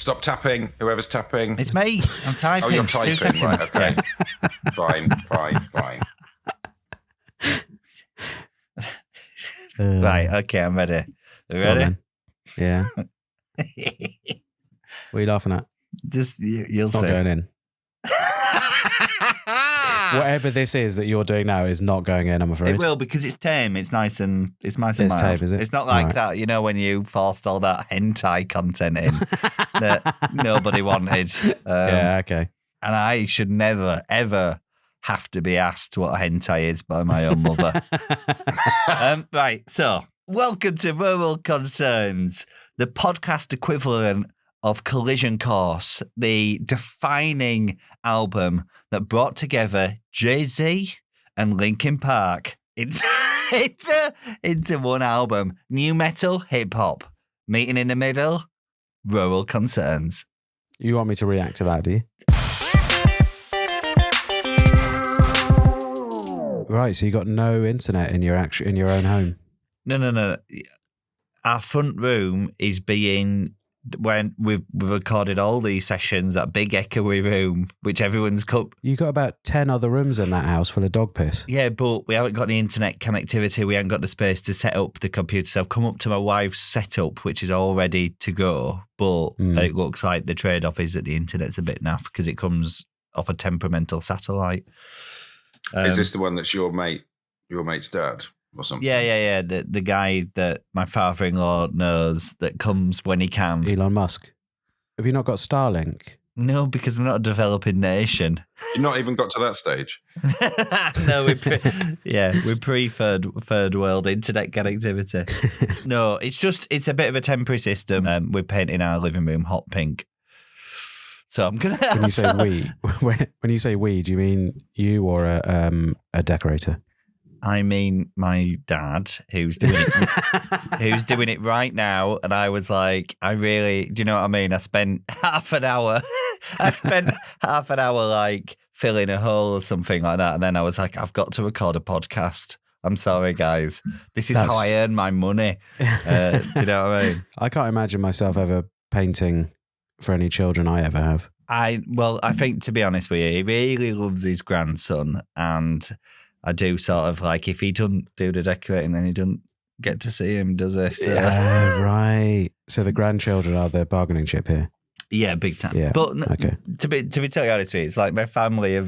Stop tapping. Whoever's tapping. It's me. I'm typing. Oh, you're typing. 2 seconds. Right, okay. Fine. Right, okay, I'm ready. You ready? On, yeah. What are you laughing at? Just, you'll It's see. not going in. Whatever this is that you're doing now is not going in, I'm afraid. It will, because it's tame. It's nice and It's mild. tame, is it? It's not like Right. that, when you forced all that hentai content in that nobody wanted. Yeah, okay. And I should never, ever have to be asked what a hentai is by my own mother. Right, so welcome to Rural Concerns, the podcast equivalent of Collision Course, the defining album that brought together Jay-Z and Linkin Park into one album. New metal, hip hop, meeting in the middle, Rural Concerns. You want me to react to that, do you? Right, so you got no internet in your own home. No. Our front room is being, when we've recorded all these sessions, that big echoey room, which everyone's cut. You got about 10 other rooms in that house full of dog piss. Yeah, but we haven't got the internet connectivity. We haven't got the space to set up the computer. So I've come up to my wife's setup, which is all ready to go. But it looks like the trade-off is that the internet's a bit naff because it comes off a temperamental satellite. Is this the one that's your mate's dad or something? Yeah. The guy that my father-in-law knows that comes when he can. Elon Musk. Have you not got Starlink? No, because we're not a developing nation. You've not even got to that stage. No, we're pre-third world internet connectivity. No, it's a bit of a temporary system. We're painting our living room hot pink. So I'm gonna. When you say we, do you mean you or a decorator? I mean my dad, who's doing it right now, and I was like, do you know what I mean? I spent half an hour like filling a hole or something like that, and then I was like, I've got to record a podcast. I'm sorry, guys. This is how I earn my money. Do you know what I mean? I can't imagine myself ever painting for any children I ever have. I think, to be honest with you, he really loves his grandson, and I do sort of like, if he doesn't do the decorating, then he doesn't get to see him, does he? So, yeah, right. So the grandchildren are the bargaining chip here. Yeah, big time. Yeah. But okay. to be totally honest with you, it's like my family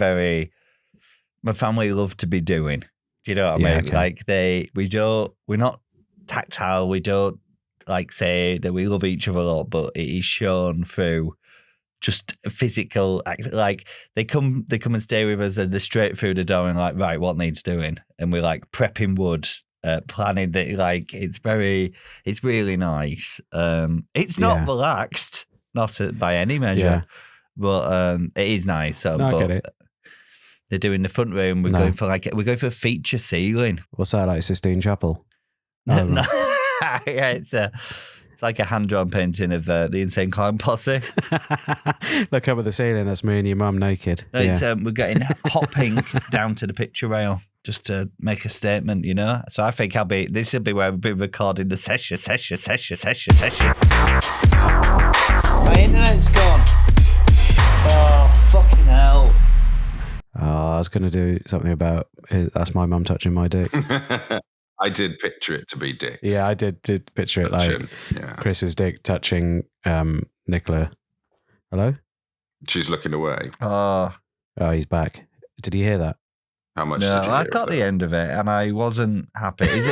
love to be doing. Do you know what I mean? Okay. Like we're not tactile. We don't like say that we love each other a lot, but it is shown through just physical act. Like they come and stay with us, and they're straight through the door and like, right, what needs doing? And we're like prepping wood, planning that. Like it's really nice. It's not relaxed, not by any measure, but it is nice. So, I get it. They're doing the front room. We're going for a feature ceiling. What's that, like Sistine Chapel? Oh, no. Yeah, it's like a hand-drawn painting of the Insane Clown Posse. Look up at the ceiling. That's me and your mum naked. No, it's we're getting hot pink down to the picture rail just to make a statement, you know. So I think this will be where we'll be recording the session. My internet's gone. Oh, fucking hell. I was going to do something about that's my mum touching my dick. I did picture it to be dicks. Yeah, I did picture it like Chris's dick touching Nicola. Hello? She's looking away. Oh, he's back. Did you hear that? How much did you hear? I got the end of it and I wasn't happy. Is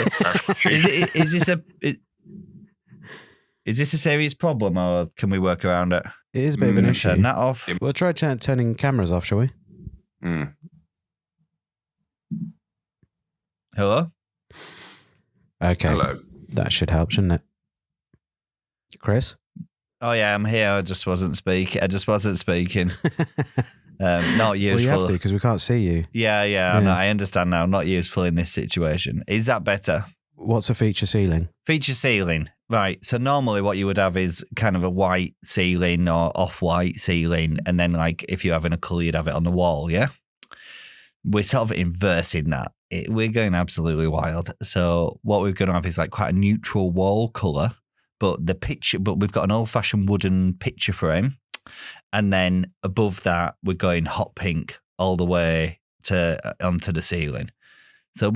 this a serious problem, or can we work around it? It is a bit of an issue. Turn that off. We'll try turning cameras off, shall we? Hello? Okay. Hello. That should help, shouldn't it? Chris? Oh yeah, I'm here. I just wasn't speaking. Not useful. Well, you have to because we can't see you. Yeah. No, I understand now. Not useful in this situation. Is that better? What's a feature ceiling? Feature ceiling. Right. So normally what you would have is kind of a white ceiling or off-white ceiling. And then like if you're having a colour, you'd have it on the wall, yeah? We're sort of inversing that. We're going absolutely wild. So what we're going to have is like quite a neutral wall colour, but we've got an old-fashioned wooden picture frame, and then above that we're going hot pink all the way onto the ceiling. So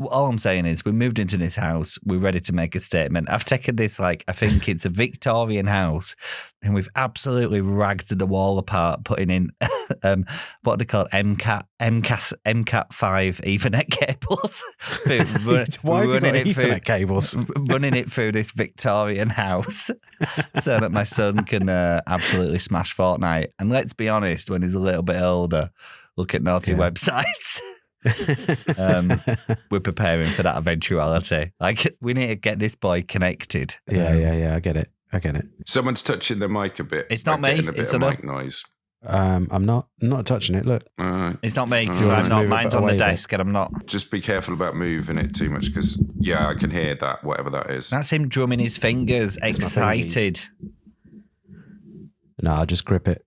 all I'm saying is we moved into this house. We're ready to make a statement. I've taken this, I think it's a Victorian house, and we've absolutely ragged the wall apart, putting in what are they called? MCAT 5 Ethernet cables. Why have you got Ethernet cables? Running it through this Victorian house so that my son can absolutely smash Fortnite. And let's be honest, when he's a little bit older, look at naughty websites. We're preparing for that eventuality. We need to get this boy connected. Yeah. I get it. Someone's touching the mic a bit. It's not me. It's a mic noise. I'm not touching it. Look, it's not me because mine's on the desk, and I'm not. Just be careful about moving it too much, because I can hear that, whatever that is. That's him drumming his fingers, excited. No, I'll just grip it.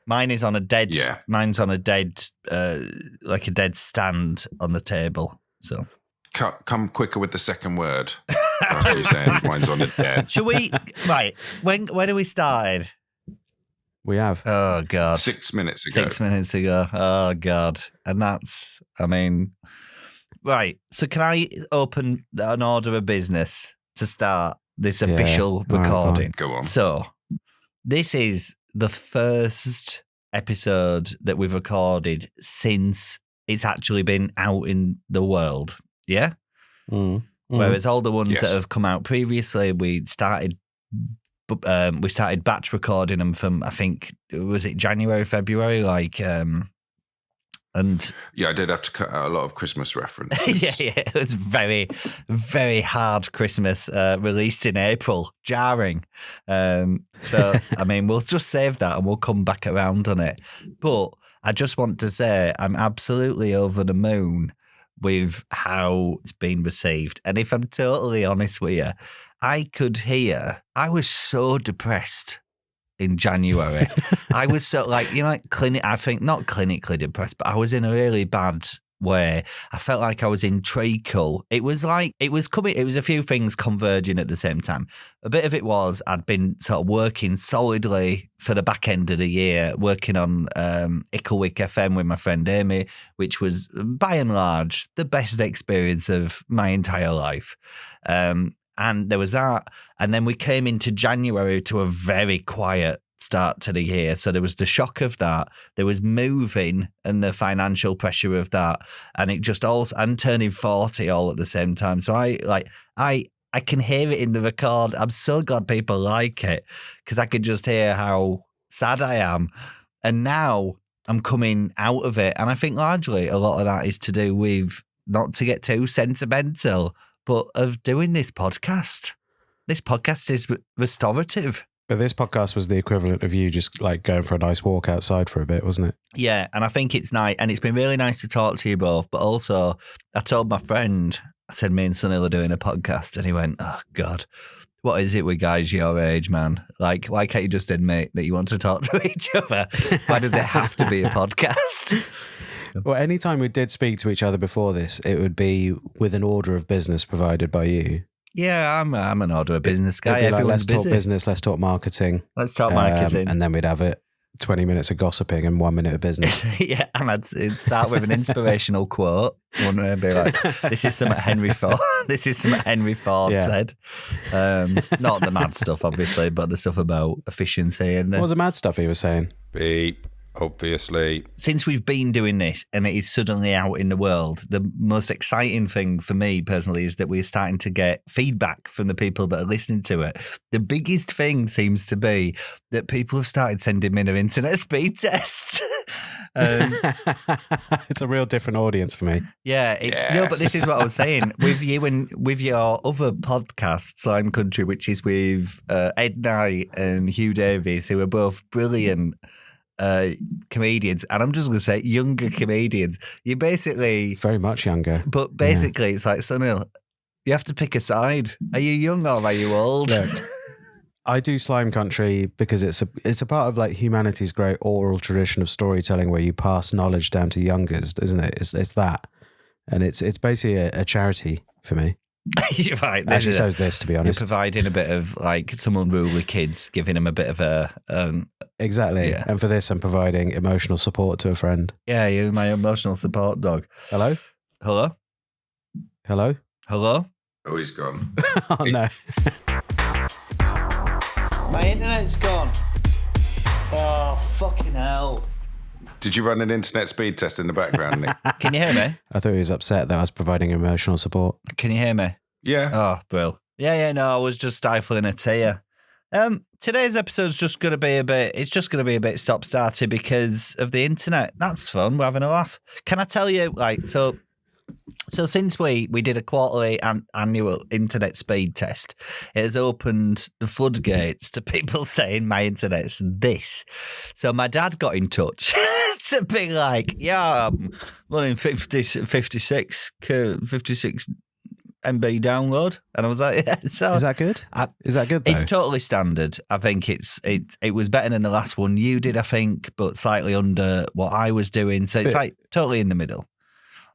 Mine is on a dead. Yeah. Mine's on a dead, like a dead stand on the table. So come quicker with the second word. That's what you're saying. Mine's on a dead. Should we? Right. When have we started? We have. Oh God. 6 minutes ago. 6 minutes ago. Oh God. And that's. Right. So can I open an order of business to start this official recording? Go on. So this is the first episode that we've recorded since it's actually been out in the world. Yeah? Whereas all the ones that have come out previously, we started batch recording them from, I think, was it January, February? And I did have to cut out a lot of Christmas references. yeah, it was very, very hard Christmas, released in April, jarring. So, we'll just save that and we'll come back around on it. But I just want to say I'm absolutely over the moon with how it's been received. And if I'm totally honest with you, I was so depressed in January. I was so I think not clinically depressed, but I was in a really bad way. I felt like I was in treacle. It was a few things converging at the same time. A bit of it was I'd been sort of working solidly for the back end of the year, working on Icklewick FM with my friend Amy, which was by and large the best experience of my entire life. And there was that. And then we came into January to a very quiet start to the year. So there was the shock of that. There was moving and the financial pressure of that. And it just also, and turning 40 all at the same time. So I can hear it in the record. I'm so glad people like it because I could just hear how sad I am. And now I'm coming out of it. And I think largely a lot of that is to do with, not to get too sentimental, but of doing this podcast. This podcast is restorative. But this podcast was the equivalent of you just going for a nice walk outside for a bit, wasn't it? Yeah, and I think it's nice. And it's been really nice to talk to you both. But also, I told my friend, I said, me and Sunil are doing a podcast. And he went, oh, God, what is it with guys your age, man? Why can't you just admit that you want to talk to each other? Why does it have to be a podcast? Well, anytime we did speak to each other before this, it would be with an order of business provided by you. Yeah, I'm an order of business guy. Let's talk business, let's talk marketing. Let's talk marketing. And then we'd have it 20 minutes of gossiping and 1 minute of business. Yeah, and it'd start with an inspirational quote. One would be like, this is something Henry Ford said. Not the mad stuff, obviously, but the stuff about efficiency. And what was the mad stuff he was saying? Beep. Obviously. Since we've been doing this and it is suddenly out in the world, the most exciting thing for me personally is that we're starting to get feedback from the people that are listening to it. The biggest thing seems to be that people have started sending me their internet speed tests. It's a real different audience for me. Yeah, but this is what I was saying. With you and with your other podcast, Slime Country, which is with Ed Knight and Hugh Davies, who are both brilliant comedians, and I'm just going to say younger comedians. You basically very much younger, but basically it's like, Sunil, you have to pick a side. Are you young or are you old? Look, I do Slime Country because it's a part of humanity's great oral tradition of storytelling where you pass knowledge down to youngers, isn't it? It's that, and it's basically a charity for me. You're right. Actually, so is this, to be You're honest. providing a bit of like some unruly kids, giving them a bit of a Exactly. Yeah. And for this, I'm providing emotional support to a friend. yeah. You're my emotional support dog. Hello? Hello, Hello? hello. Oh, he's gone. Oh, no. My internet's gone. Oh fucking hell! Did you run an internet speed test in the background, Nick? Can you hear me? I thought he was upset that I was providing emotional support. Can you hear me? Yeah. Oh, Bill. Yeah. No, I was just stifling a tear. Today's episode's just going to be a bit. It's just going to be a bit stop-starty because of the internet. That's fun. We're having a laugh. Can I tell you? So since we did a quarterly annual internet speed test, it has opened the floodgates to people saying my internet's this. So my dad got in touch to be like, yeah, I'm running 56 MB download. And I was like, yeah. So Is that good? Is that good, though? it's totally standard. I think it was better than the last one you did, I think, but slightly under what I was doing. So it's like totally in the middle.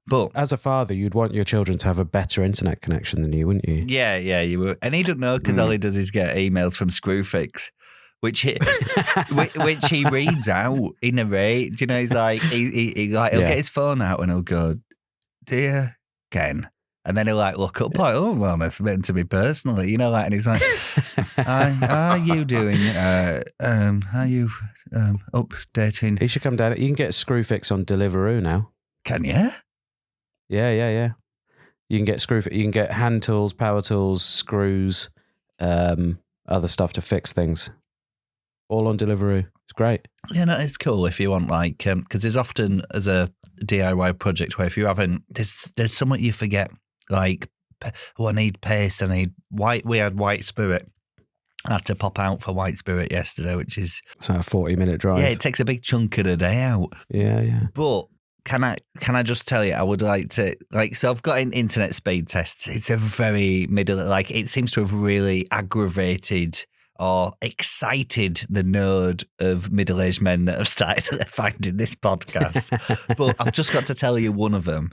But As a father, you'd want your children to have a better internet connection than you, wouldn't you? yeah, you were. And he don't know because all he does is get emails from Screwfix, which he reads out in a rate. You know, he's like, he'll get his phone out and he'll go, "Dear Ken," and then he'll like look up like, "Oh, well, they're meant to be personally," you know, like, and he's like, "Are you doing? Are you updating?" He should come down. You can get Screwfix on Deliveroo now. Can you? Yeah. You can get Screwfix. You can get hand tools, power tools, screws, other stuff to fix things. All on Deliveroo. It's great. Yeah, no, it's cool if you want, like, because there's often as a DIY project where if you haven't, there's something you forget, like, I need paste, I need white. We had White Spirit. I had to pop out for White Spirit yesterday, which is It's like a 40-minute drive. yeah, it takes a big chunk of the day out. Yeah. But can I just tell you, I would like to, like, so I've got an internet speed test. It's a very middle, like, it seems to have really aggravated or excited the nerd of middle-aged men that have started finding this podcast. But I've just got to tell you one of them.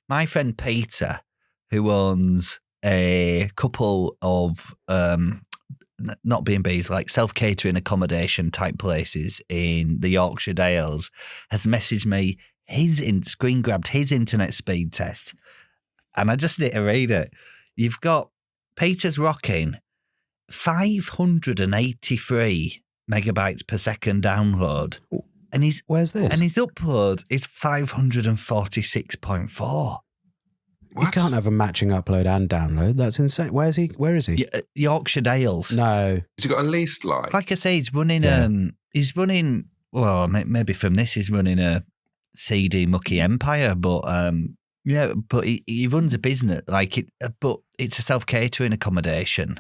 My friend Peter, who owns a couple of not B&Bs, like self-catering accommodation type places in the Yorkshire Dales, has messaged me screen grabbed his internet speed test. And I just need to read it. You've got Peter's rocking 583 megabytes per second download. And Where's this? And his upload is 546.4. What? You can't have a matching upload and download. That's insane. Where is he? Yorkshire Dales. No. Has he got a leased line? Like I say, he's running. Well, maybe from this he's running a CD mucky empire, but but he runs a business like it. But it's a self-catering accommodation.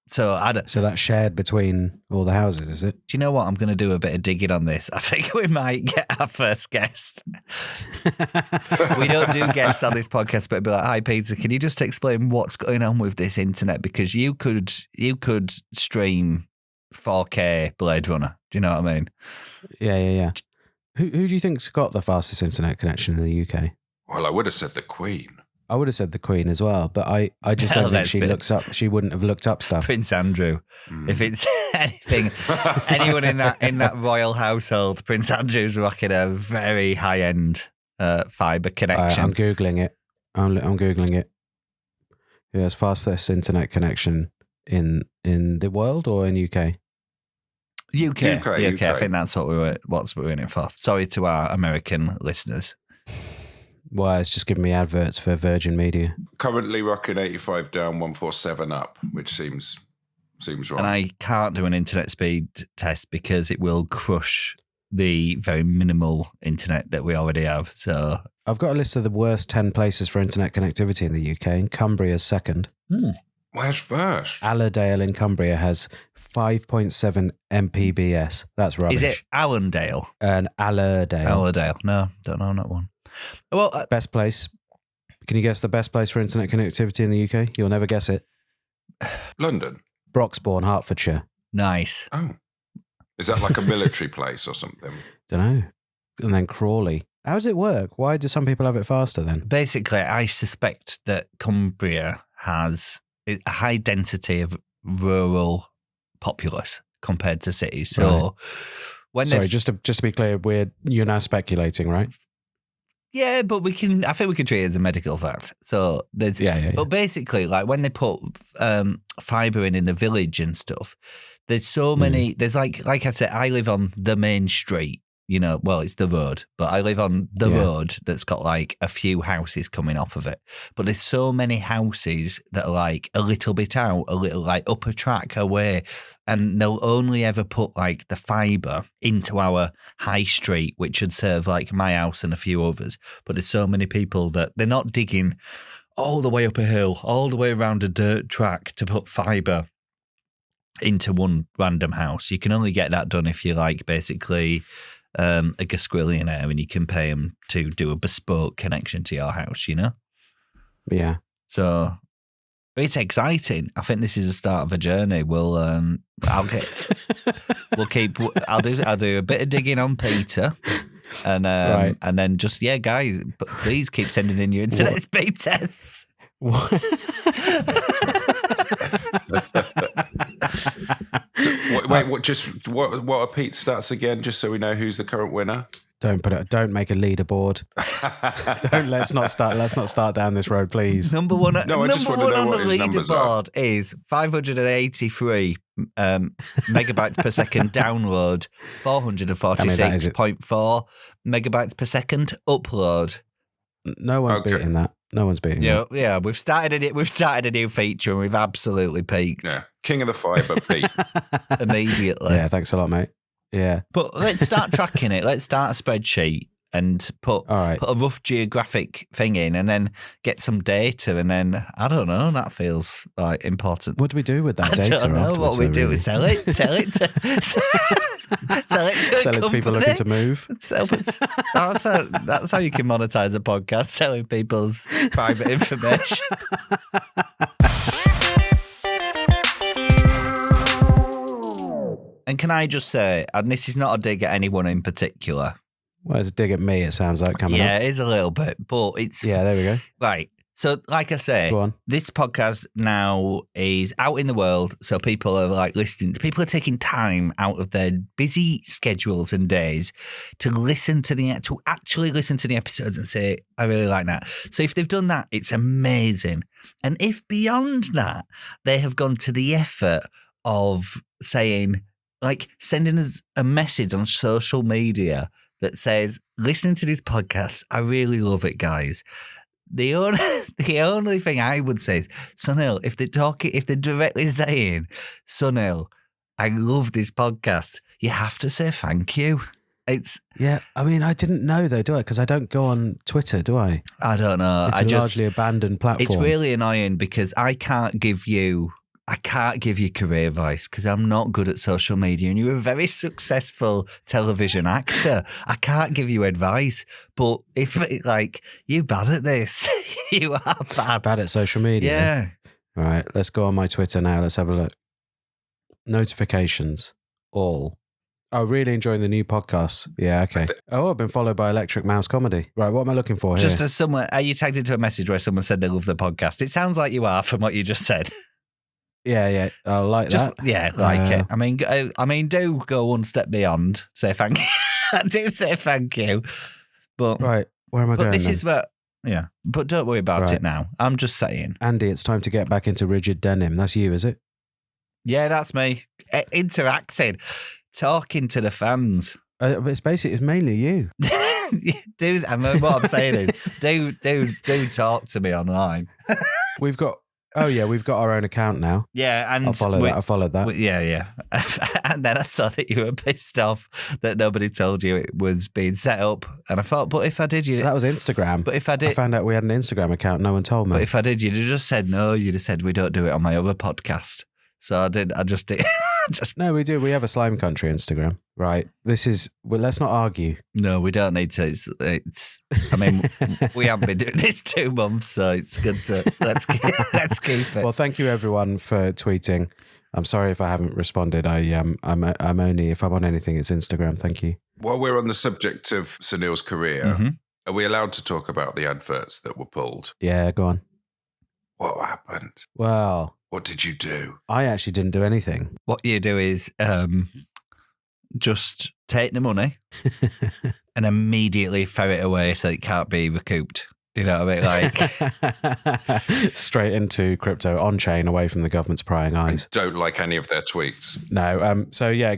So So that's shared between all the houses, is it? Do you know what? I'm going to do a bit of digging on this. I think we might get our first guest. We don't do guests on this podcast, but it'd be like, "Hi, Peter, can you just explain what's going on with this internet? Because you could stream 4K Blade Runner. Do you know what I mean?" Yeah. Who do you think's got the fastest internet connection in the UK? Well, I would have said the Queen. I would have said the Queen as well, but I just Well, don't think she wouldn't have looked up stuff. Prince Andrew. If it's anything, anyone in that royal household, Prince Andrew's rocking a very high end fibre connection. I'm googling it. I'm googling it. Who has fastest internet connection in the world or in UK? UK. I think that's what we were in it for. Sorry to our American listeners. Well, it's just giving me adverts for Virgin Media. Currently rocking 85 down, 147 up, which seems wrong. And I can't do an internet speed test because it will crush the very minimal internet that we already have. So I've got a list of the worst 10 places for internet connectivity in the UK, and Cumbria's second. Where's first? Allerdale in Cumbria has 5.7 Mbps. That's rubbish. is it Allendale? And Allerdale. Allerdale. No, don't know that one. Well, Best place. Can you guess the best place for internet connectivity in the UK? You'll never guess it. London. Broxbourne, Hertfordshire. nice. Oh. Is that like a military place or something? Don't know. And then Crawley. How does it work? Why do some people have it faster then? Basically, I suspect that Cumbria has a high density of rural populace compared to cities. So when Sorry, just to be clear, you're now speculating, right? Yeah, but I think we can treat it as a medical fact. So there's, but basically, like when they put fibre in the village and stuff, there's so many, there's like I said, I live on the main street, well, it's the road, but I live on the road that's got like a few houses coming off of it. But there's so many houses that are like a little bit out, a little like up a track away. And they'll only ever put like the fibre into our high street, which would serve like my house and a few others. But there's so many people that they're not digging all the way up a hill, all the way around a dirt track to put fibre into one random house. You can only get that done if you're like basically a Gasquillionaire and you can pay them to do a bespoke connection to your house, Yeah. So it's exciting. I think this is the start of a journey. I'll do a bit of digging on Peter. And then just, guys, please keep sending in your internet speed tests. What are Pete's stats again, just so we know who's the current winner? Don't make a leaderboard. Let's not start down this road, please. Number one on the leaderboard is 583 megabytes per second download, 446.4 megabytes per second upload. No one's beating that. No one's beating that. Yeah, we've started a new feature and we've absolutely peaked. Yeah. King of the fibre, Pete. Immediately. Yeah, thanks a lot, mate. Yeah. But let's start tracking it. Let's start a spreadsheet and put a rough geographic thing in and then get some data. And then, I don't know, that feels like important. What do we do with that data? I don't know what we do. Really? Sell it to people looking to move. That's how you can monetize a podcast, selling people's private information. And can I just say, and this is not a dig at anyone in particular. Well, it's a dig at me, it sounds like, coming up. Yeah, it is a little bit, but it's... Yeah, there we go. Right. So, like I say, this podcast now is out in the world, so people are like listening. People are taking time out of their busy schedules and days to actually listen to the episodes and say, I really like that. So if they've done that, it's amazing. And if beyond that, they have gone to the effort of saying, like sending us a message on social media that says, listening to this podcast, I really love it, guys. The only thing I would say is, Sunil, if they're directly saying, Sunil, I love this podcast, you have to say thank you. I mean, I didn't know though, do I? Because I don't go on Twitter, do I? I don't know. It's a largely abandoned platform. It's really annoying because I can't give you career advice because I'm not good at social media and you're a very successful television actor. I can't give you advice, but if you're bad at this, you are bad at social media. Yeah. All right, let's go on my Twitter now. Let's have a look. Notifications, all. Oh, really enjoying the new podcasts. Yeah, okay. I've been followed by Electric Mouse Comedy. Right, what am I looking for here? Just as someone, are you tagged into a message where someone said they love the podcast? It sounds like you are from what you just said. Yeah, I like that. Yeah, it. I mean, do go one step beyond. Say thank you. I do say thank you. But right, where am I going? But this then? is what. Yeah, but don't worry about it now. I'm just saying, Andy, it's time to get back into rigid denim. That's you, is it? Yeah, that's me. Interacting, talking to the fans. It's mainly you. Dude, what I'm saying is, do talk to me online. We've got our own account now. Yeah, and I followed that. Yeah. And then I saw that you were pissed off that nobody told you it was being set up. And I thought, but if I did, that was Instagram. But if I did, I found out we had an Instagram account. No one told me. But if I did, you'd have just said no. You'd have said we don't do it on my other podcast. So I did. I just did. No, we do. We have a Slime Country Instagram. Right. Let's not argue. No, we don't need to. I mean, we haven't been doing this 2 months, so it's good to let's keep it. Well, thank you everyone for tweeting. I'm sorry if I haven't responded. I'm only, if I'm on anything, it's Instagram. Thank you. While we're on the subject of Sunil's career, are we allowed to talk about the adverts that were pulled? Yeah, go on. What happened? Well, What did you do? I actually didn't do anything. What you do is just take the money and immediately throw it away so it can't be recouped. Do you know what I mean? Like straight into crypto on chain, away from the government's prying eyes. I don't like any of their tweets. No. So yeah,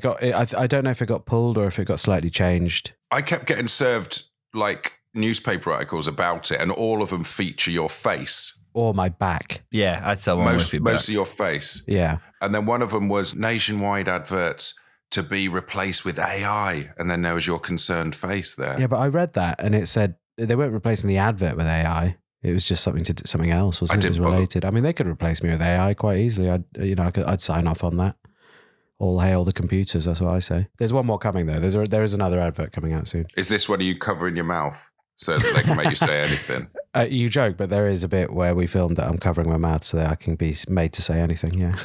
I don't know if it got pulled or if it got slightly changed. I kept getting served like newspaper articles about it, and all of them feature your face. Or my back. yeah, I saw one Most with you of your face. Yeah. And then one of them was nationwide adverts to be replaced with AI. And then there was your concerned face there. Yeah, but I read that and it said they weren't replacing the advert with AI. It was just something else, wasn't it? It was related. I mean, they could replace me with AI quite easily. I'd sign off on that. All hail the computers. That's what I say. There's one more coming though. There is another advert coming out soon. Is this one of you covering your mouth so that they can make you say anything? You joke, but there is a bit where we filmed that I'm covering my mouth so that I can be made to say anything. Yeah.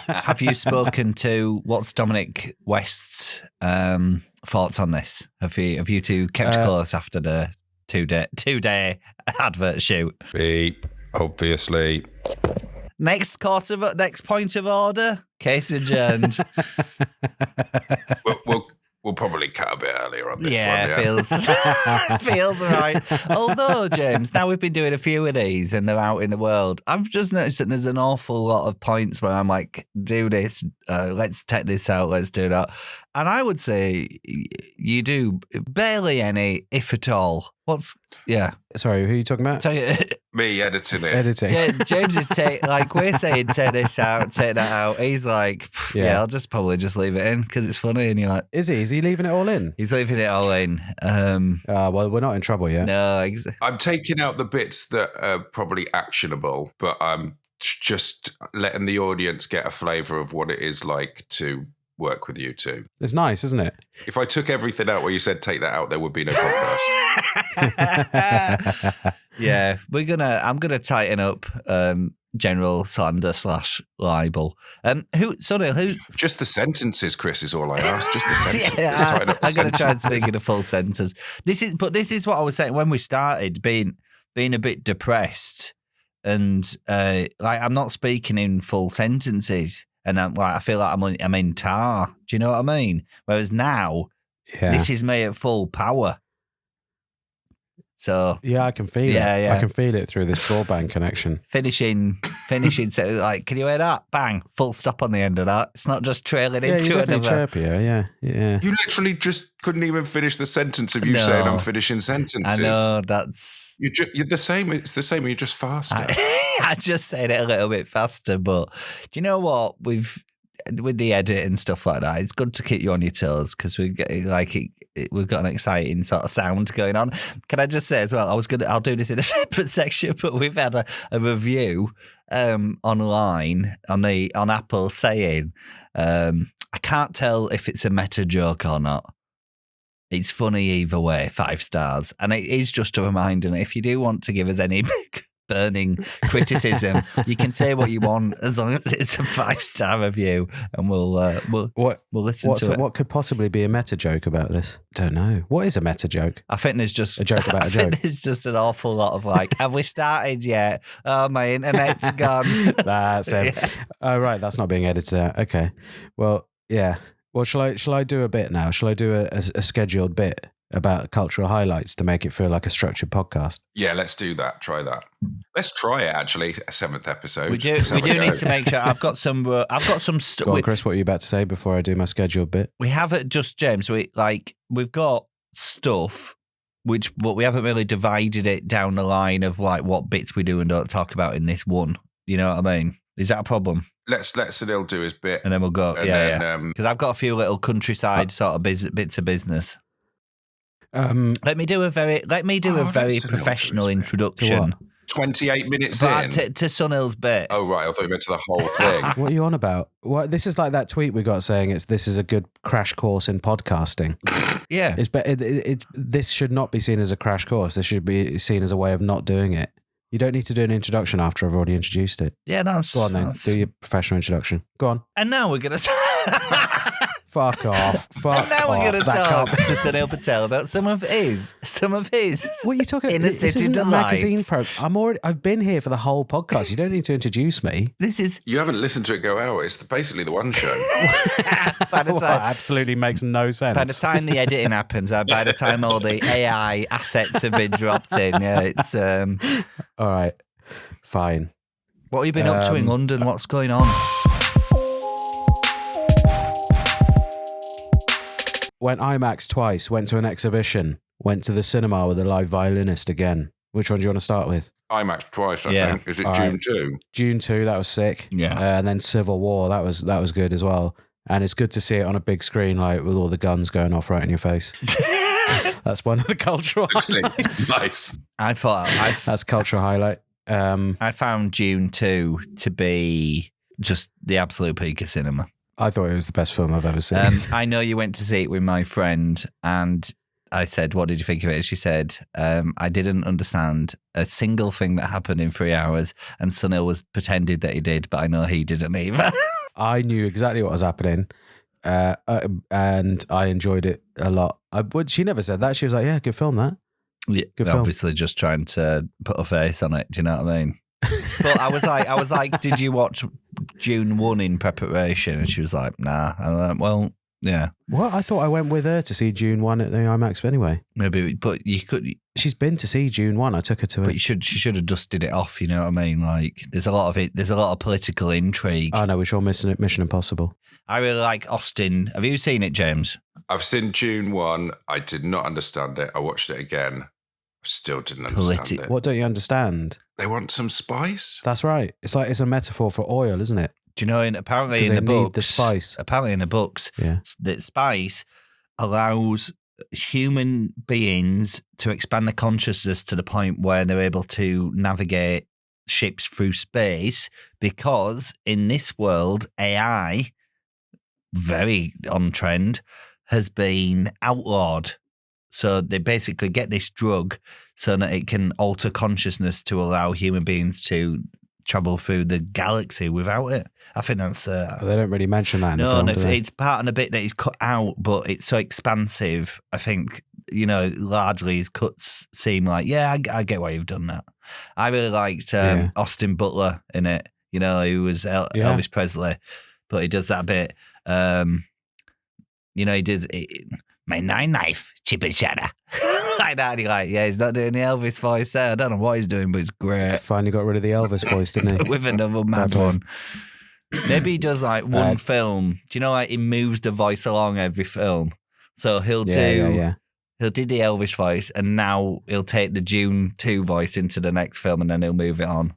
Have you spoken to what's Dominic West's thoughts on this? Have you two kept close after the two-day advert shoot? Beep, obviously. Next point of order. Case adjourned. We'll probably cut a bit earlier on this one. Yeah, feels right. Although, James, now we've been doing a few of these and they're out in the world, I've just noticed that there's an awful lot of points where I'm like, do this, let's take this out, let's do that. And I would say you do barely any, if at all. Sorry, who are you talking about? Me editing it. Editing. James is we're saying take this out, take that out. He's like, I'll probably just leave it in because it's funny. And you're like, Is he leaving it all in? He's leaving it all in. Well, we're not in trouble yet. No, I'm taking out the bits that are probably actionable, but I'm just letting the audience get a flavour of what it is like to work with you two. It's nice, isn't it? If I took everything out where you said take that out, there would be no podcast. Yeah, I'm gonna tighten up general slander / libel. Sunil, who? Just the sentences, Chris, is all I ask. Just the sentences. Yeah, I'm gonna try and speak in a full sentence. This is what I was saying when we started being a bit depressed, and I'm not speaking in full sentences. And I feel like I'm in tar. Do you know what I mean? Whereas now, this is me at full power. So yeah, I can feel it. Yeah. I can feel it through this broadband connection. Finishing. So like, can you hear that? Bang! Full stop on the end of that. It's not just trailing into you're definitely another. Chirpier. Yeah. You literally just couldn't even finish the sentence of you saying I'm finishing sentences. I know that's. You're the same. It's the same. You're just faster. I just said it a little bit faster, but do you know what? With the edit and stuff like that, it's good to keep you on your toes because we've got an exciting sort of sound going on. Can I just say as well? I'll do this in a separate section, but we've had a review online on Apple saying I can't tell if it's a meta joke or not. It's funny either way, 5 stars, and it is just a reminder. And if you do want to give us any burning criticism, you can say what you want as long as it's a 5-star review, and we'll listen to it. What could possibly be a meta joke about this? Don't know. What is a meta joke? I think there's just a joke about a joke. There's just an awful lot of like, have we started yet? Oh, my internet's gone. That's it. Yeah. Oh, right. That's not being edited out. Okay. Well, yeah. Well, shall I do a bit now? Shall I do a scheduled bit about cultural highlights to make it feel like a structured podcast? Yeah, let's do that. Try that. Let's try it. Actually, a 7th episode. We do need to make sure. I've got some stuff. Go on, Chris. What are you about to say before I do my scheduled bit? We haven't just James. We've got stuff, but we haven't really divided it down the line of like what bits we do and don't talk about in this one. You know what I mean? Is that a problem? Let Sunil do his bit, and then we'll go. Yeah. Because I've got a few little countryside sort of bits of business. Let me do a very professional introduction. 28 minutes in to Sunil's bit. Oh right, I thought you meant to the whole thing. What are you on about? What? This is like that tweet we got saying this is a good crash course in podcasting. Yeah, this should not be seen as a crash course. This should be seen as a way of not doing it. You don't need to do an introduction after I've already introduced it. Yeah, go on then. Do your professional introduction. Go on. And now we're gonna. Fuck off. Fuck And now we're off. going to That talk can't- to Sunil Patel about some of his. What are you talking Inner about? This City isn't a magazine Delights. program. I've been here for the whole podcast. You don't need to introduce me. This is You haven't listened to it go out. It's basically the one show. by the Well, time. absolutely makes no sense. By the time the editing happens, by the time all the AI assets have been dropped in, yeah, it's. All right, fine. What have you been up to in London? What's going on? Went IMAX twice. Went to an exhibition. Went to the cinema with a live violinist again. Which one do you want to start with? IMAX twice, I Yeah. think. Is it All June right. 2? June 2, that was sick. Yeah. And then Civil War, that was good as well. And it's good to see it on a big screen, like with all the guns going off right in your face. That's one of the cultural highlights. It's nice. I thought That's cultural highlight. I found June 2 to be just the absolute peak of cinema. I thought it was the best film I've ever seen. I know you went to see it with my friend, and I said, "What did you think of it?" And she said, "I didn't understand a single thing that happened in 3 hours." And Sunil was pretended that he did, but I know he didn't either. I knew exactly what was happening, and I enjoyed it a lot. She never said that. She was like, "Yeah, good film, that." Yeah, Good film. obviously, just trying to put a face on it. Do you know what I mean? But I was like, "Did you watch June 1 in preparation?" And she was like, "Nah." And I'm like, "Well, yeah, Well, I thought I went with her to see June 1 at the IMAX anyway. maybe." But you could. She's been to see June 1. I took her to But it. she should have dusted it off. You know what I mean? Like, there's a lot of it. There's a lot of political intrigue. Oh, no, we're all missing it. Mission Impossible. I really like Austin. Have you seen it, James? I've seen June 1. I did not understand it. I watched it again. Still didn't understand it. What don't you understand? They want some spice? That's right. It's a metaphor for oil, isn't it? Do you know? Apparently 'Cause in they the need books, the spice. Apparently in the books, Yeah. that spice allows human beings to expand their consciousness to the point where they're able to navigate ships through space, because in this world, AI, very on trend, has been outlawed. So they basically get this drug so that it can alter consciousness to allow human beings to travel through the galaxy without it. I think that's But they don't really mention that in the no, film, and do they? it's part of the bit that is cut out, but it's so expansive. I think, you know, largely his cuts seem like, yeah, I get why you've done that. I really liked Yeah. Austin Butler in it, you know, who was Elvis Presley, but he does that bit. You know, he does my nine knife, chip and shatter. Like that. And you're like, yeah, he's not doing the Elvis voice there. I don't know what he's doing, but it's great. Finally got rid of the Elvis voice, didn't he? With another mad Fair one. Maybe he does like one film. Do you know, like he moves the voice along every film? So he'll do the Elvis voice, and now he'll take the June 2 voice into the next film, and then he'll move it on.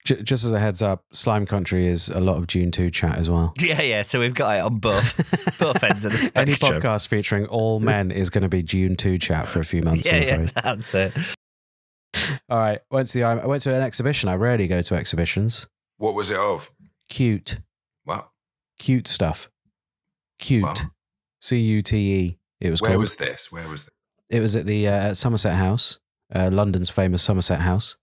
Just as a heads up, Slime Country is a lot of June 2 chat as well. Yeah. So we've got it on both ends of the Any spectrum. podcast featuring all men is going to be June 2 chat for a few months. I'm Yeah, afraid. that's it. All right, I went to an exhibition. I rarely go to exhibitions. What was it of? Cute stuff. Cute. Wow. CUTE. It was Where called. was this? It was at the Somerset House, London's famous Somerset House.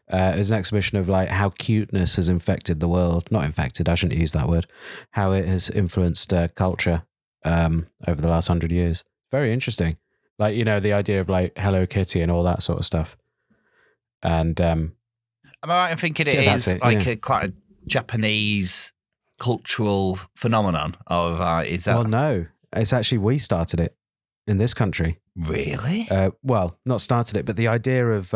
It was an exhibition of like how cuteness has infected the world. Not infected, I shouldn't use that word. How it has influenced culture over the last 100 years. Very interesting. Like, you know, the idea of like Hello Kitty and all that sort of stuff. And Am I right in thinking it Yeah, is that's it, like yeah. quite a Japanese cultural phenomenon? Or is that well, no, it's actually we started it in this country. really? Well, not started it, but the idea of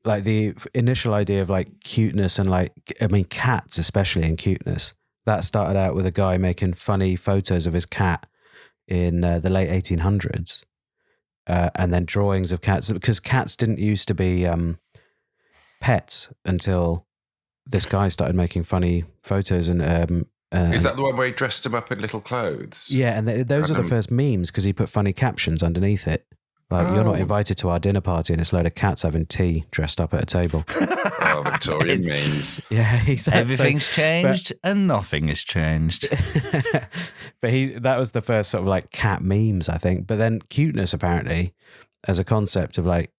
like the initial idea of like cuteness and like, I mean, cats, especially in cuteness, that started out with a guy making funny photos of his cat in the late 1800s. And then drawings of cats, because cats didn't used to be pets until this guy started making funny photos. And Is that the one where he dressed him up in little clothes? yeah, and those are the first memes because he put funny captions underneath it. Like, you're not Oh. invited to our dinner party, and it's a load of cats having tea dressed up at a table. Oh, Victorian memes. Yeah, he said Everything's changed and nothing has changed. But that was the first sort of like cat memes, I think. But then cuteness, apparently, as a concept of like,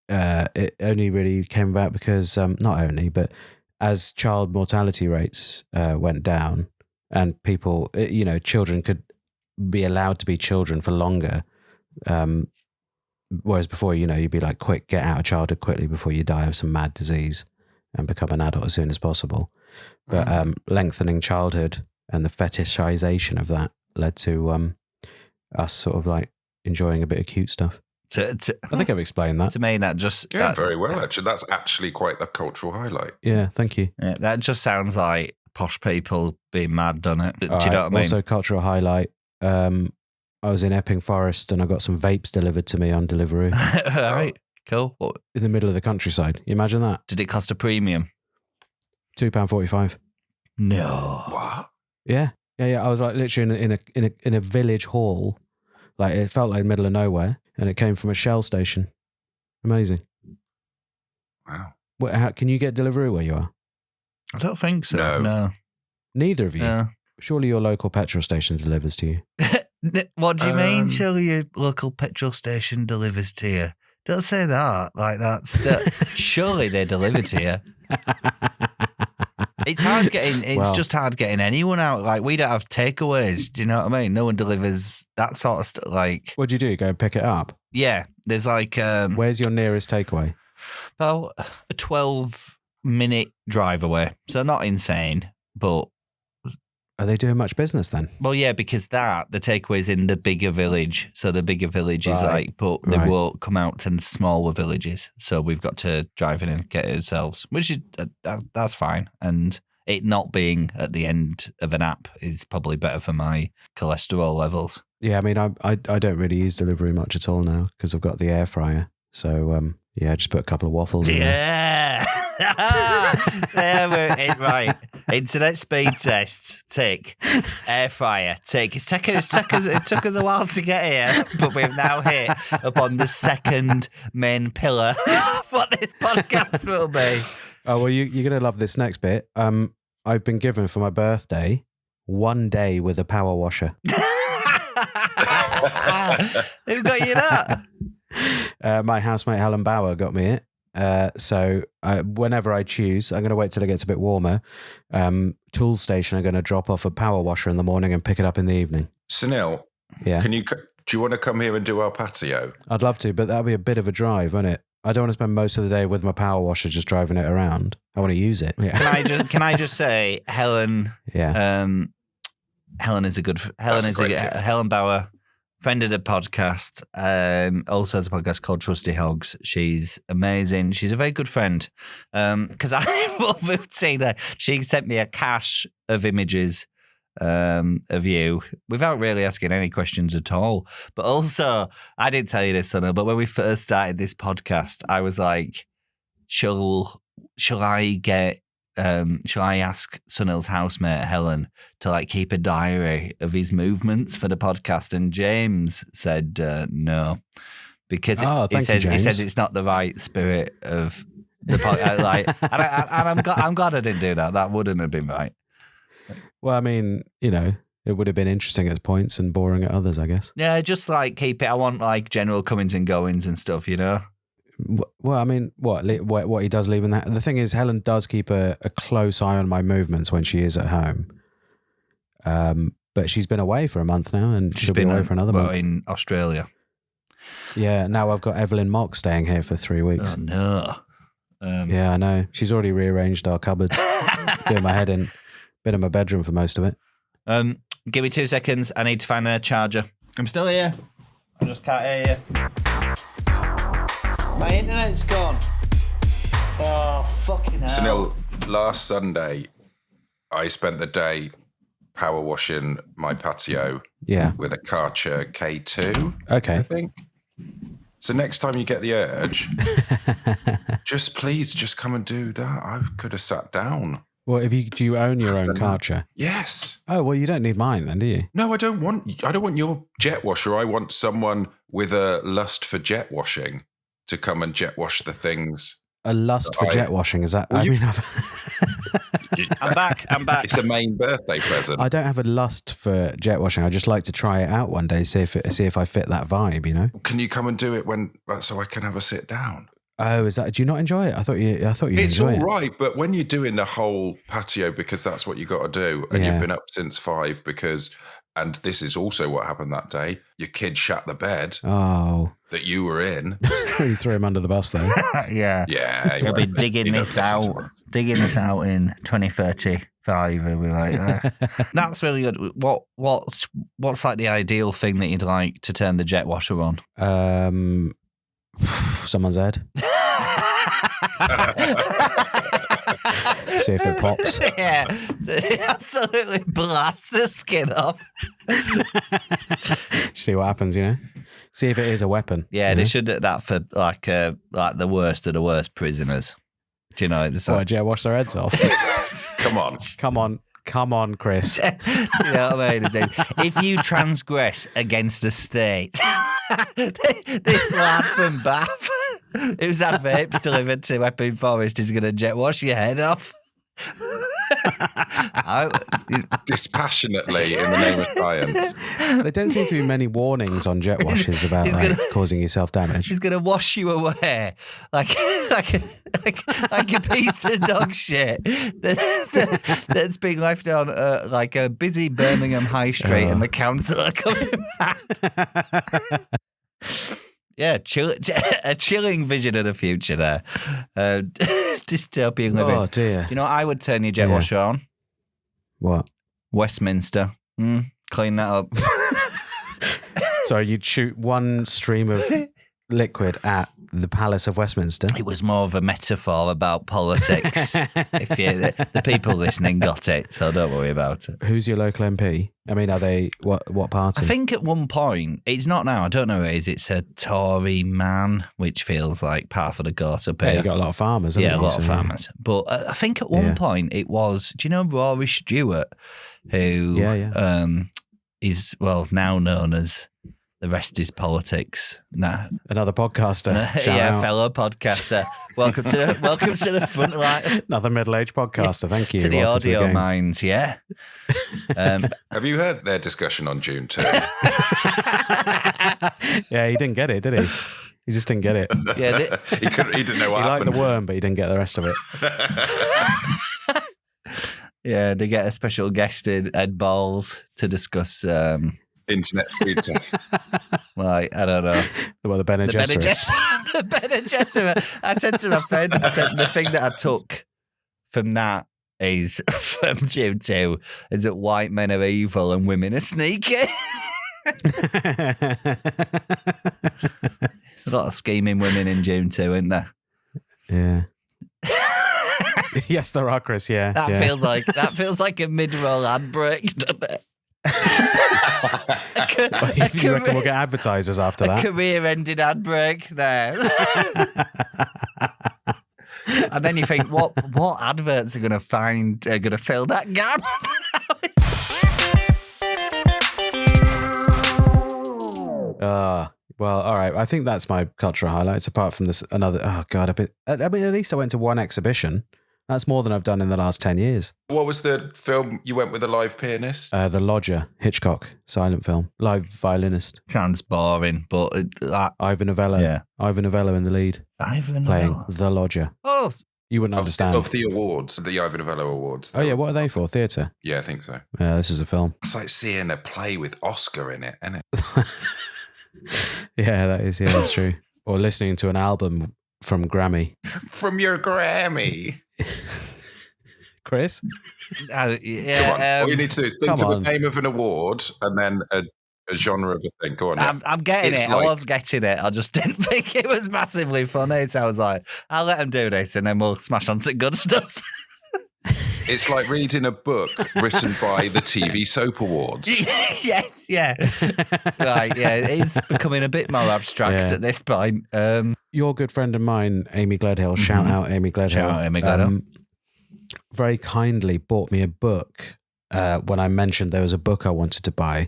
it only really came about because not only, but as child mortality rates went down, and people, children could be allowed to be children for longer. Whereas before, you'd be like, quick, get out of childhood quickly before you die of some mad disease and become an adult as soon as possible. But lengthening childhood and the fetishization of that led to us sort of like enjoying a bit of cute stuff. I think I've explained that. To me, that just... Yeah, very well, actually. That's actually quite the cultural highlight. Yeah, thank you. Yeah, that just sounds like posh people being mad, doesn't it? Do you know what I mean? Also, cultural highlight. I was in Epping Forest and I got some vapes delivered to me on Deliveroo. All right, cool. What? In the middle of the countryside. You imagine that? Did it cost a premium? £2.45. No. What? Yeah. I was like literally in a village hall. Like it felt like the middle of nowhere, and it came from a Shell station. Amazing. Wow. Can you get Deliveroo where you are? I don't think so. No. Neither of you? No. Surely your local petrol station delivers to you. What do you mean? Surely your local petrol station delivers to you? Don't say that like that. Surely they deliver to you. It's hard getting. It's just hard getting anyone out. Like we don't have takeaways. Do you know what I mean? No one delivers that sort of stuff. Like, what do you do? Go and pick it up? Yeah, there's like. Where's your nearest takeaway? Well, a 12-minute drive away. So not insane, but. Are they doing much business then? Well, yeah, because the takeaway's in the bigger village. So the bigger village is but they won't come out to smaller villages. So we've got to drive in and get it ourselves, which is, that's fine. And it not being at the end of an app is probably better for my cholesterol levels. Yeah, I mean, I don't really use delivery much at all now because I've got the air fryer. So, I just put a couple of waffles in there. There we're in, right. Internet speed tests, tick. Air fryer, tick. It took us a while to get here, but we've now hit upon the second main pillar of what this podcast will be. Oh, well, you're going to love this next bit. I've been given for my birthday 1 day with a power washer. Who got you that? My housemate Helen Bauer got me it. So whenever I choose, I'm going to wait till it gets a bit warmer. Tool station are going to drop off a power washer in the morning and pick it up in the evening. Sunil, yeah, do you want to come here and do our patio? I'd love to, but that'll be a bit of a drive, won't it? I don't want to spend most of the day with my power washer just driving it around. I want to use it. Yeah. Can I just say, Helen? Yeah. Helen is a good. Helen Bauer. Friend of the podcast, also has a podcast called Trusty Hogs. She's amazing. She's a very good friend. Because I seen her. She sent me a cache of images of you without really asking any questions at all. But also, I didn't tell you this, Sunil, but when we first started this podcast, I was like, shall I ask Sunil's housemate Helen to like keep a diary of his movements for the podcast? And James said no, because he said it's not the right spirit of the podcast. I'm glad I didn't do that. That wouldn't have been right. Well, I mean, it would have been interesting at points and boring at others, I guess. Yeah, just like keep it. I want like general comings and goings and stuff, Well, I mean, what he does leave in that. The thing is, Helen does keep a close eye on my movements when she is at home. But she's been away for a month now, and she'll be away for another month. In Australia. Yeah, now I've got Evelyn Mock staying here for 3 weeks. Oh, no. Yeah, I know. She's already rearranged our cupboards, doing my head in. Been in my bedroom for most of it. Give me 2 seconds. I need to find a charger. I'm still here. I just can't hear you. My internet's gone. Oh, fucking hell. Sunil, last Sunday, I spent the day power washing my patio with a Karcher K2, okay. I think. So next time you get the urge, please come and do that. I could have sat down. Well, do you own your own Karcher? Yes. Oh, well, you don't need mine then, do you? No, I don't want your jet washer. I want someone with a lust for jet washing to come and jet wash the things. A lust for jet washing, is that? Well, I'm back. It's a main birthday present. I don't have a lust for jet washing. I just like to try it out one day, see if I fit that vibe, Can you come and do it so I can have a sit down? Oh, is that? Do you not enjoy it? I thought you It's enjoy all it. right, but when you're doing the whole patio because that's what you got to do, and Yeah. you've been up since 5 and this is also what happened that day. Your kid shat the bed Oh, that you were in. you threw him under the bus though. Yeah. Yeah, He'll be digging this out in 2035. He'll be like, that's really good. What's like the ideal thing that you'd like to turn the jet washer on? Someone's head. See if it pops. Yeah, absolutely blast the skin off. See what happens, See if it is a weapon. Yeah, they should do that for like the worst of the worst prisoners. Do you know? It's Why, jet wash their heads off? Come on, Chris. You know what I mean? If you transgress against the state, this lad from Bath who's had vapes delivered to Epping Forest is going to jet wash your head off. Dispassionately in the name of science. There don't seem to be many warnings on jet washes about causing yourself damage. He's going to wash you away like a piece of dog shit that's been left on like a busy Birmingham High Street and the council are coming back. Yeah, a chilling vision of the future there. Dystopian living. Oh, dear. You know what I would turn your jet washer on? What? Westminster. Clean that up. Sorry, you'd shoot one stream of liquid at the Palace of Westminster. It was more of a metaphor about politics. The people listening got it, so don't worry about it. Who's your local MP? I mean, are they what party? I think at one point, it's not now, I don't know who it is, it's a Tory man, which feels like part of the course up here. Yeah, you got a lot of farmers, haven't you? A lot of farmers. But I think at one point it was, do you know Rory Stewart, who is, well, now known as The Rest Is Politics. Nah. Another podcaster. Fellow podcaster. Welcome to the front line. Another middle-aged podcaster. Thank you. To the audio minds, yeah. Have you heard their discussion on June 2? Yeah, he didn't get it, did he? He just didn't get it. Yeah, he didn't know what he happened. liked the worm, but he didn't get the rest of it. Yeah, they get a special guest in, Ed Balls, to discuss internet speed test. Like, I don't know. The Bene Gesserit. The Bene Gesserit. I said to my friend, the thing that I took from that is, from June 2, is that white men are evil and women are sneaky. A lot of scheming women in June 2, isn't there? Yeah. Yes, there are, Chris. Yeah. That feels like a mid-roll ad break, doesn't it? You reckon we'll get advertisers after that? A career-ending ad break there. And then you think, what adverts are going to fill that gap? Well, all right. I think that's my cultural highlights. Apart from this, another. Oh God, at least I went to one exhibition. That's more than I've done in the last 10 years. What was the film you went with a live pianist? The Lodger, Hitchcock, silent film, live violinist. Sounds boring, but Ivan Novello. Yeah, Ivan Novello in the lead, Ivan playing Novello. The Lodger. Oh, you wouldn't understand. Of the awards, the Ivan Novello Awards. Oh yeah, what are they for? Theatre? Yeah, I think so. Yeah, this is a film. It's like seeing a play with Oscar in it, isn't it? Yeah, that is. Yeah, that's true. Or listening to an album from Grammy. From your Grammy. Chris? Yeah. All you need to do is think of the name of an award and then a genre of a thing. Go on. I'm getting it. I was getting it. I just didn't think it was massively funny. So I was like, I'll let them do this and then we'll smash on some good stuff. It's like reading a book written by the TV Soap Awards. Yes, yeah. Right, yeah. It's becoming a bit more abstract at this point. Your good friend of mine, Amy Gledhill, shout out Amy Gledhill. Shout out Amy Gledhill. Very kindly bought me a book when I mentioned there was a book I wanted to buy.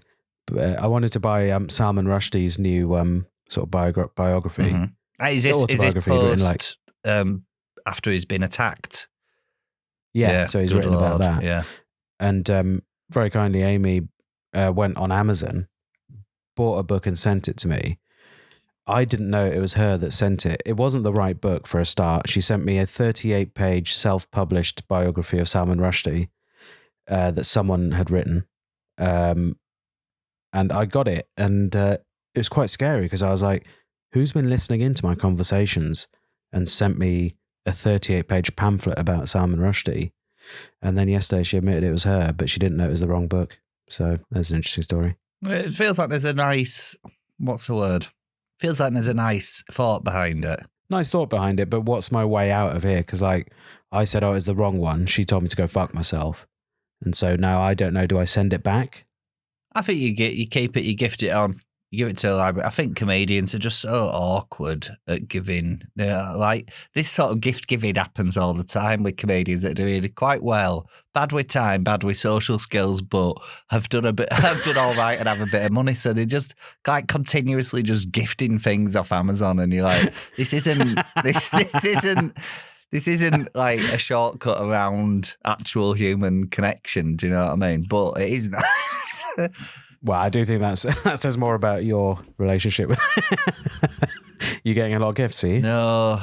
I wanted to buy Salman Rushdie's new sort of biography. Mm-hmm. Is this post after he's been attacked? Yeah, so he's written about that. Yeah. And very kindly, Amy went on Amazon, bought a book and sent it to me. I didn't know it was her that sent it. It wasn't the right book for a start. She sent me a 38-page self-published biography of Salman Rushdie that someone had written. And I got it. And it was quite scary because I was like, who's been listening into my conversations and sent me a 38-page pamphlet about Salman Rushdie? And then yesterday she admitted it was her, but she didn't know it was the wrong book. So that's an interesting story. It feels like there's a nice, what's the word? Feels like there's a nice thought behind it. Nice thought behind it, but what's my way out of here? Because like I said, it's the wrong one. She told me to go fuck myself. And so now I don't know, do I send it back? I think you keep it, you gift it on. You give it to a library. I think comedians are just so awkward at giving. Like this sort of gift giving happens all the time with comedians that do it quite well. Bad with time, bad with social skills, but have done all right and have a bit of money. So they're just like continuously just gifting things off Amazon, and you're like, this isn't like a shortcut around actual human connection. Do you know what I mean? But it is nice. Well, I do think that says more about your relationship with you getting a lot of gifts, see? No,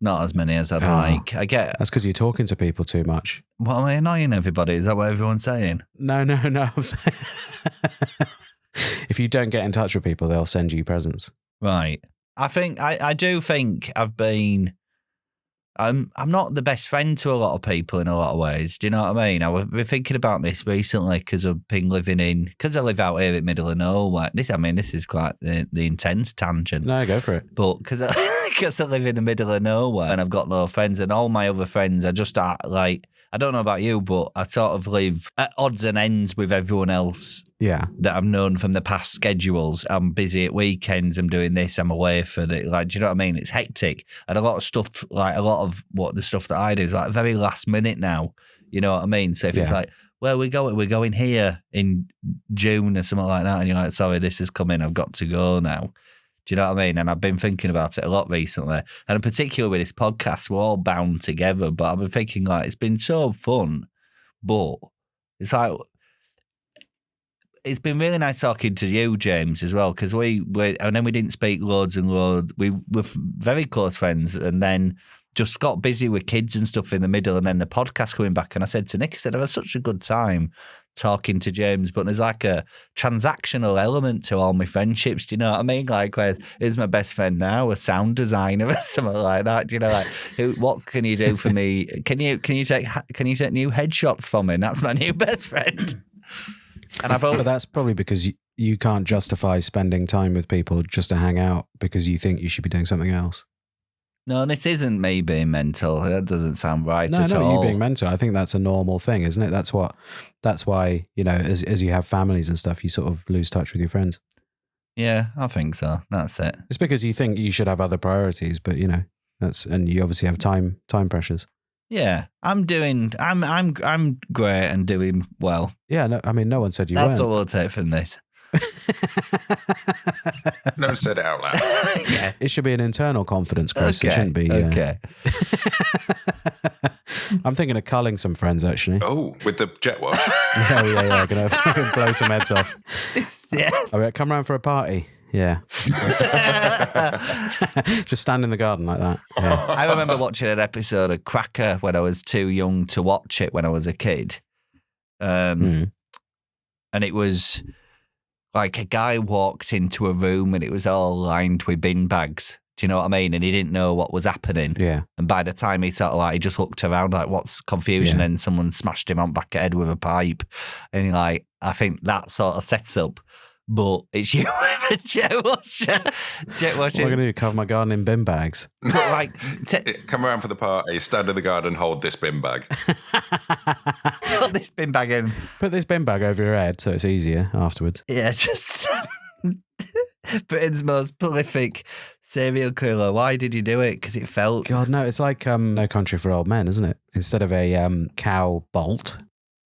not as many as I'd like. I get. That's because you're talking to people too much. What, am I annoying everybody? Is that what everyone's saying? No. I'm saying if you don't get in touch with people, they'll send you presents. Right. I do think I've been. I'm not the best friend to a lot of people in a lot of ways. Do you know what I mean? I've been thinking about this recently because I've been because I live out here in the middle of nowhere. This is quite the intense tangent. No, go for it. But because I live in the middle of nowhere and I've got no friends, and all my other friends are just like, I don't know about you, but I sort of live at odds and ends with everyone else. Yeah. That I've known from the past schedules. I'm busy at weekends. I'm doing this. I'm away for the, like, do you know what I mean? It's hectic. And a lot of stuff, like a lot of the stuff that I do is like very last minute now. You know what I mean? So if it's like, well, we're going here in June or something like that, and you're like, sorry, this is coming. I've got to go now. Do you know what I mean? And I've been thinking about it a lot recently. And in particular with this podcast, we're all bound together. But I've been thinking, like, it's been so fun. But it's like, it's been really nice talking to you, James, as well, because and then we didn't speak loads and loads. We were very close friends, and then just got busy with kids and stuff in the middle, and then the podcast coming back. And I said to Nick, I've had such a good time talking to James, but there's like a transactional element to all my friendships. Do you know what I mean? Like, where's my best friend now? A sound designer or something like that. Do you know, like, what can you do for me? Can you take new headshots for me? And that's my new best friend. And but that's probably because you can't justify spending time with people just to hang out because you think you should be doing something else. No, and it isn't me being mental. That doesn't sound right at all. No, you being mental. I think that's a normal thing, isn't it? That's why, you know, as you have families and stuff, you sort of lose touch with your friends. Yeah, I think so. That's it. It's because you think you should have other priorities, but you know, and you obviously have time pressures. Yeah, I'm great and doing well. Yeah, no, I mean, no one said you That's weren't. what we'll take from this. No one said it out loud. Yeah. It should be an internal confidence, Chris. Okay. It shouldn't be. Okay. I'm thinking of culling some friends, actually. Oh, with the jet wash? Yeah. Gonna fucking blow some heads off. Yeah. All right, come round for a party. Yeah. Just stand in the garden like that. Yeah. I remember watching an episode of Cracker when I was too young to watch it when I was a kid. And it was like a guy walked into a room and it was all lined with bin bags. Do you know what I mean? And he didn't know what was happening. Yeah. And by the time he sort of like, he just looked around like, what's confusion? Yeah. And someone smashed him on the back of the head with a pipe. And he like, I think that sort of sets up. But it's you with a jet washer. Jet What am I going to do? Cover my garden in bin bags? But like, Come around for the party, stand in the garden, hold this bin bag. put this bin bag in. Put this bin bag over your head so it's easier afterwards. Yeah, just Britain's most prolific serial killer. Why did you do it? Because it felt... God, no, it's like No Country for Old Men, isn't it? Instead of a cow bolt,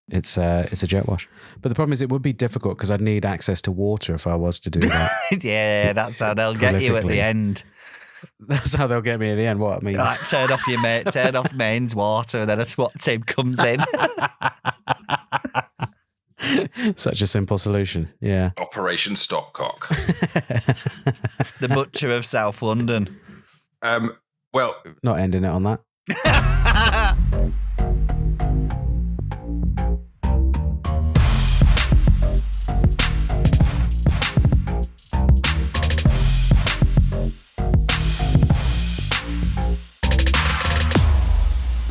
it's a jet wash. But the problem is it would be difficult because I'd need access to water if I was to do that. Yeah, that's how they'll get you at the end. That's how they'll get me at the end. What I mean, Like, turn off mains water, and then a SWAT team comes in. Such a simple solution. Yeah. Operation Stopcock. The butcher of South London. Well, Not ending it on that.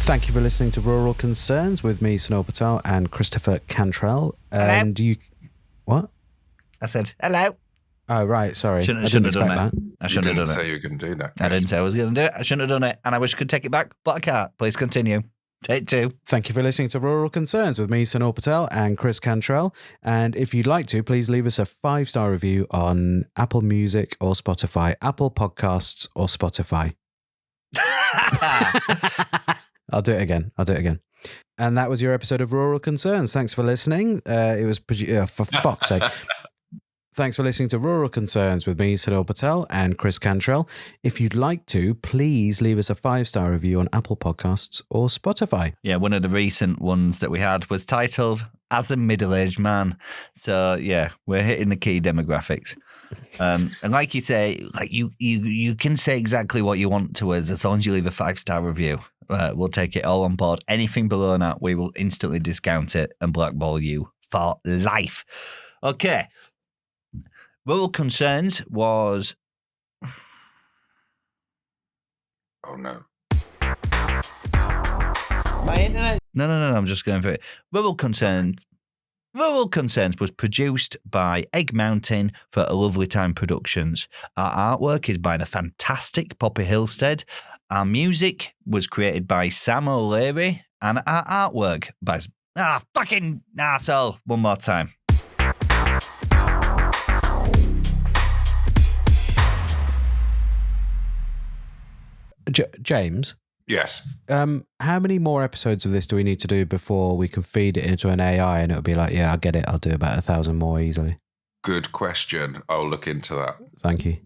Thank you for listening to Rural Concerns with me, Sunil Patel, and Christopher Cantrell. And you... What? I said, hello. Oh, right. Sorry. Shouldn't I didn't have done expect it. that. I shouldn't have didn't done say it. you were going to do that. I Chris. didn't say I was going to do it. I shouldn't have done it. And I wish I could take it back, but I can't. Please continue. Take 2. Thank you for listening to Rural Concerns with me, Sunil Patel, and Chris Cantrell. And if you'd like to, please leave us a 5-star review on Apple Music or Spotify, Apple Podcasts or Spotify. I'll do it again. And that was your episode of Rural Concerns. Thanks for listening. It was for fuck's sake. Thanks for listening to Rural Concerns with me, Sunil Patel, and Chris Cantrell. If you'd like to, please leave us a 5-star review on Apple Podcasts or Spotify. Yeah, one of the recent ones that we had was titled As a Middle-Aged Man. So, yeah, we're hitting the key demographics. And like you say, like you can say exactly what you want to us as long as you leave a 5-star review. We'll take it all on board. Anything below that, we will instantly discount it and blackball you for life. Okay. Rural Concerns was... Oh, no. My internet... No, I'm just going for it. Rural Concerns was produced by Egg Mountain for A Lovely Time Productions. Our artwork is by the fantastic Poppy Hillstead. Our music was created by Sam O'Leary. And our artwork by... fucking arsehole. One more time. James? Yes. How many more episodes of this do we need to do before we can feed it into an AI and it'll be like, yeah, I get it. I'll do about 1,000 more easily. Good question. I'll look into that. Thank you.